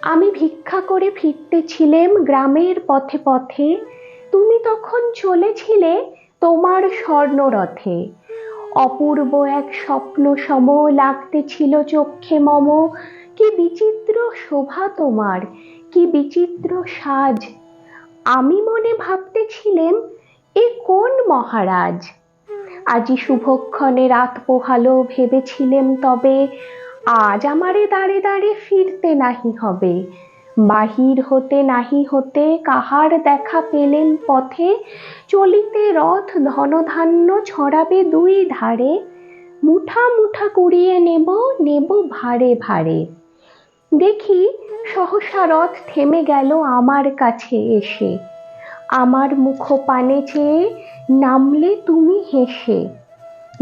আমি ভিক্ষা করে ফিরতেছিলেম গ্রামের পথে পথে, তুমি তখন চলেছিলে তোমার স্বর্ণরথে। অপূর্ব এক স্বপ্ন সম লাগতেছিল চক্ষে মম। কি বিচিত্র শোভা তোমার, কি বিচিত্র সাজ! আমি মনে ভাবতেছিলেম, এ কোন মহারাজ? আজি শুভক্ষণে রাত পোহালো, ভেবেছিলেম তবে আজ আমারে দাঁড়ে দাঁড়ে ফিরতে নাহি হবে। বাহির হতে নাহি হতে কাহার দেখা পেলেম পথে, চলিতে রথ ধনধান্য ছড়াবে দুই ধারে। মুঠা মুঠা কুড়িয়ে নেব, নেব ভারে ভারে। দেখি সহসা রথ থেমে গেল আমার কাছে এসে। আমার মুখ পানে চেয়ে নামলে তুমি হেসে।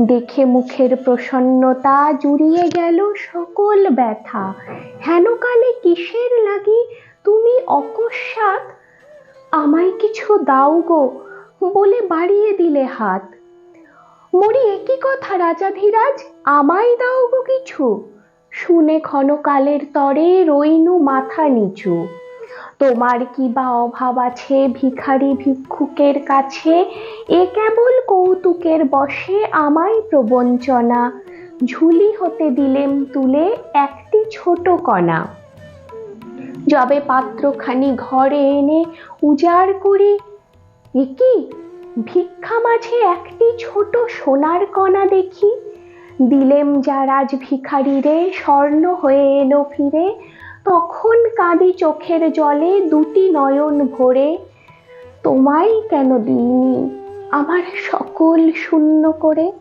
দেখে মুখের প্রসন্নতা জুড়িয়ে গেল সকল ব্যথা। হেনকালে কিসের লাগি তুমি অকস্মাৎ আমায় কিছু দাও গো বলে বাড়িয়ে দিলে হাত। মরি একই কথা রাজাধিরাজ, আমায় দাও গো কিছু? শুনে ক্ষণকালের তরে রইনু মাথা নিচু। তোমার কি বা অভাব আছে ভিখারি ভিক্ষুকের কাছে? এ কেবল কৌতুকের বশে আমায় প্রবঞ্চনা। ঝুলি হতে দিলেম তুলে একটি ছোট কণা। যবে পাত্রখানি ঘরে এনে উজাড় করি, এ কি ভিক্ষা মাঝে একটি ছোট সোনার কণা দেখি। দিলেম যা রাজ ভিখারিরে, স্বর্ণ হয়ে এলো ফিরে। তখন কাঁদি চোখের জলে দুটি নয়ন ভরে। তোমায় কেন দিইনি আমার সকল শূন্য করে?